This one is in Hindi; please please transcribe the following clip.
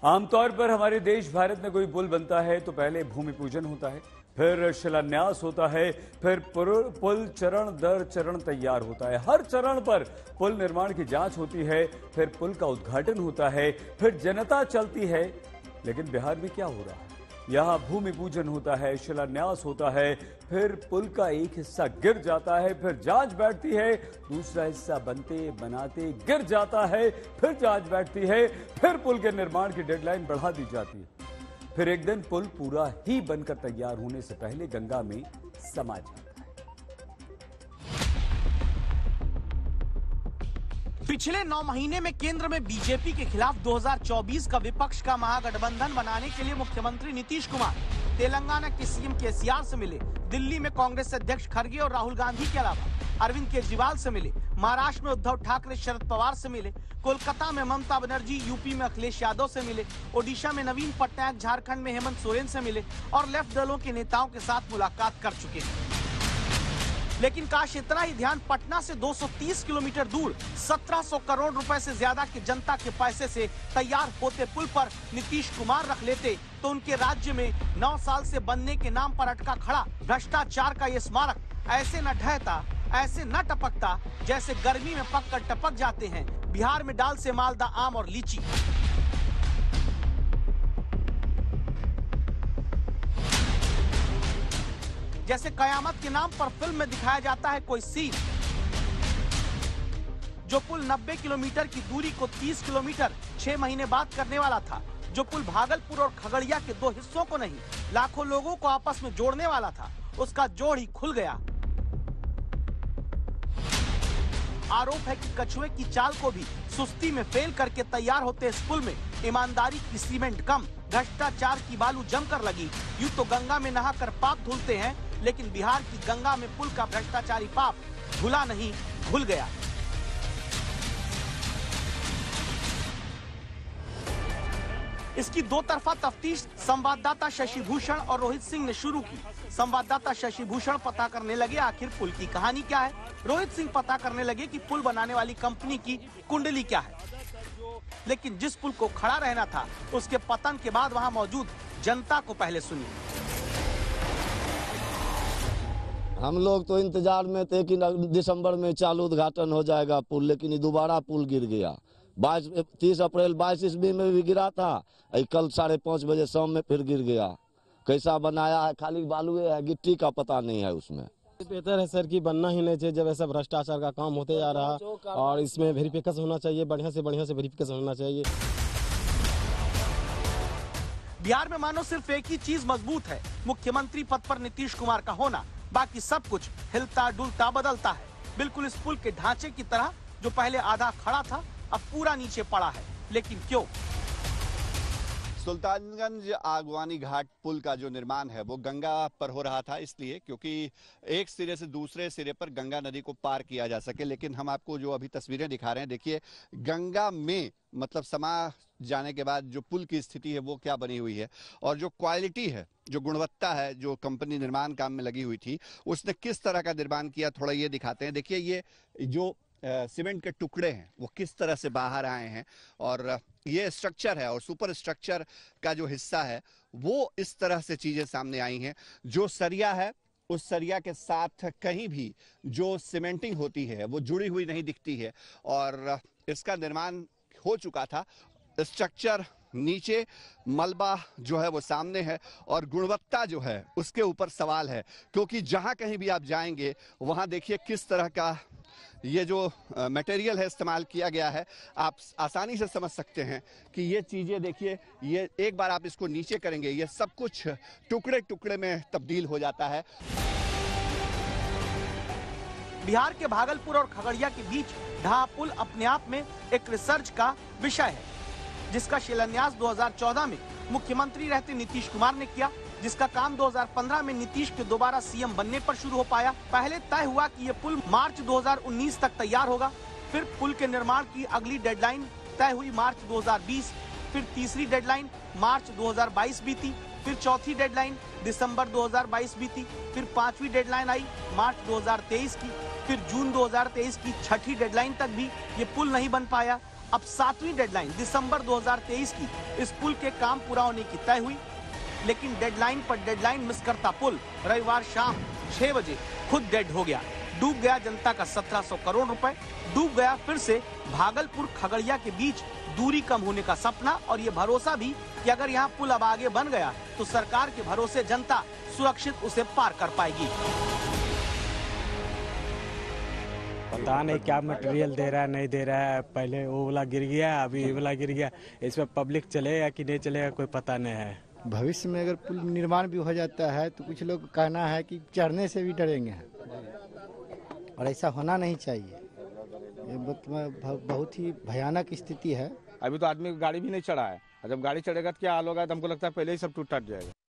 आमतौर पर हमारे देश भारत में कोई पुल बनता है तो पहले भूमि पूजन होता है, फिर शिलान्यास होता है, फिर पुल चरण दर चरण तैयार होता है। हर चरण पर पुल निर्माण की जांच होती है, फिर पुल का उद्घाटन होता है, फिर जनता चलती है। लेकिन बिहार में क्या हो रहा है? यहाँ भूमि पूजन होता है, शिलान्यास होता है, फिर पुल का एक हिस्सा गिर जाता है, फिर जांच बैठती है, दूसरा हिस्सा बनते बनाते गिर जाता है, फिर जांच बैठती है, फिर पुल के निर्माण की डेडलाइन बढ़ा दी जाती है। फिर एक दिन पुल पूरा ही बनकर तैयार होने से पहले गंगा में समा जाता है। पिछले 9 महीने में केंद्र में बीजेपी के खिलाफ 2024 का विपक्ष का महागठबंधन बनाने के लिए मुख्यमंत्री नीतीश कुमार तेलंगाना के सीएम केसीआर से मिले, दिल्ली में कांग्रेस अध्यक्ष खड़गे और राहुल गांधी के अलावा अरविंद केजरीवाल से मिले, महाराष्ट्र में उद्धव ठाकरे शरद पवार से मिले, कोलकाता में ममता बनर्जी, यूपी में अखिलेश यादव से मिले, ओडिशा में नवीन पटनायक, झारखंड में हेमंत सोरेन से मिले और लेफ्ट दलों के नेताओं के साथ मुलाकात कर चुके हैं। लेकिन काश इतना ही ध्यान पटना से 230 किलोमीटर दूर 1700 करोड़ रुपए से ज्यादा की जनता के पैसे से तैयार होते पुल पर नीतीश कुमार रख लेते तो उनके राज्य में 9 साल से बनने के नाम पर अटका खड़ा भ्रष्टाचार का ये स्मारक ऐसे न ढहता, ऐसे न टपकता जैसे गर्मी में पक कर टपक जाते हैं बिहार में डाल से मालदा आम और लीची। जैसे कयामत के नाम पर फिल्म में दिखाया जाता है कोई सीन। जो पुल 90 किलोमीटर की दूरी को 30 किलोमीटर 6 महीने बाद करने वाला था, जो पुल भागलपुर और खगड़िया के 2 हिस्सों को नहीं लाखों लोगों को आपस में जोड़ने वाला था, उसका जोड़ ही खुल गया। आरोप है कि कछुए की चाल को भी सुस्ती में फेल करके तैयार होते इस पुल में ईमानदारी की सीमेंट कम, भ्रष्टाचार की बालू जमकर लगी। यूं तो गंगा में नहाकर पाप धुलते हैं, लेकिन बिहार की गंगा में पुल का भ्रष्टाचारी पाप धुला नहीं, घुल गया। इसकी 2 तरफा तफ्तीश संवाददाता शशि भूषण और रोहित सिंह ने शुरू की। संवाददाता शशि भूषण पता करने लगे आखिर पुल की कहानी क्या है। रोहित सिंह पता करने लगे कि पुल बनाने वाली कंपनी की कुंडली क्या है। लेकिन जिस पुल को खड़ा रहना था उसके पतन के बाद वहां मौजूद जनता को पहले सुनिए। हम लोग तो इंतजार में थे कि दिसंबर में चालू उद्घाटन हो जाएगा पुल, लेकिन दोबारा पुल गिर गया। 30 अप्रैल 22 ईस्वी में भी गिरा था, कल 5:30 बजे शाम में फिर गिर गया। कैसा बनाया है, खाली बालू है, गिट्टी का पता नहीं है उसमें। बेहतर है सर कि बनना ही नहीं चाहिए जब ऐसा भ्रष्टाचार का काम होते जा रहा, और इसमें वेरिफिकेशन होना चाहिए, बढ़िया से वेरिफिकेशन होना चाहिए। बिहार में मानो सिर्फ एक ही चीज मजबूत है, मुख्यमंत्री पद पर नीतीश कुमार का होना। बाकी सब कुछ हिलता डुलता बदलता है, बिल्कुल इस पुल के ढांचे की तरह जो पहले आधा खड़ा था अब पूरा नीचे पड़ा है। लेकिन क्यों? सुल्तानगंज आगवानी घाट पुल का जो निर्माण है वो गंगा पर हो रहा था, इसलिए क्योंकि एक सिरे से दूसरे सिरे पर गंगा नदी को पार किया जा सके। लेकिन हम आपको जो अभी तस्वीरें दिखा रहे हैं, देखिए गंगा में मतलब समा जाने के बाद जो पुल की स्थिति है वो क्या बनी हुई है, और जो क्वालिटी है, जो गुणवत्ता है, जो कंपनी निर्माण काम में लगी हुई थी उसने किस तरह का निर्माण किया, थोड़ा ये दिखाते हैं। देखिए ये जो सीमेंट के टुकड़े हैं वो किस तरह से बाहर आए हैं, और ये स्ट्रक्चर है और सुपर स्ट्रक्चर का जो हिस्सा है वो इस तरह से चीजें सामने आई हैं। जो सरिया है उस सरिया के साथ कहीं भी जो सीमेंटिंग होती है वो जुड़ी हुई नहीं दिखती है, और इसका निर्माण हो चुका था। स्ट्रक्चर नीचे, मलबा जो है वो सामने है, और गुणवत्ता जो है उसके ऊपर सवाल है, क्योंकि जहां कहीं भी आप जाएंगे वहां देखिए किस तरह का ये जो मटेरियल है इस्तेमाल किया गया है। आप आसानी से समझ सकते हैं कि ये चीजें देखिए, ये एक बार आप इसको नीचे करेंगे ये सब कुछ टुकड़े टुकड़े में तब्दील हो जाता है। बिहार के भागलपुर और खगड़िया के बीच ढहा पुल अपने आप में एक रिसर्च का विषय है, जिसका शिलान्यास 2014 में मुख्यमंत्री रहते नीतीश कुमार ने किया, जिसका काम 2015 में नीतीश के दोबारा सीएम बनने पर शुरू हो पाया। पहले तय हुआ कि ये पुल मार्च 2019 तक तैयार होगा, फिर पुल के निर्माण की अगली डेडलाइन तय हुई मार्च 2020, फिर तीसरी डेडलाइन मार्च 2022 बीती, फिर चौथी डेडलाइन दिसंबर 2022 बीती, फिर 5वीं डेडलाइन आई मार्च 2023 की, फिर जून 2023 की 6ठी डेडलाइन तक भी ये पुल नहीं बन पाया। अब 7वीं डेडलाइन दिसंबर 2023 की इस पुल के काम पूरा होने की तय हुई, लेकिन डेडलाइन पर डेडलाइन मिस करता पुल रविवार शाम 6 बजे खुद डेड हो गया। डूब गया जनता का 1700 करोड़ रुपए, डूब गया फिर से भागलपुर खगड़िया के बीच दूरी कम होने का सपना और ये भरोसा भी कि अगर यहाँ पुल अब आगे बन गया तो सरकार के भरोसे जनता सुरक्षित उसे पार कर पाएगी। पता नहीं क्या मटेरियल दे रहा है नहीं दे रहा है, पहले वो वाला गिर गया अभी ये वाला गिर गया, इसमें पब्लिक चलेगा कि नहीं चलेगा कोई पता नहीं है। भविष्य में अगर पुल निर्माण भी हो जाता है तो कुछ लोग कहना है कि चढ़ने से भी डरेंगे और ऐसा होना नहीं चाहिए। ये बहुत ही भयानक स्थिति है। अभी तो आदमी गाड़ी भी नहीं चढ़ा है, जब गाड़ी चढ़ेगा तो क्या हाल होगा, तो हमको लगता है पहले ही सब टूट जाएगा।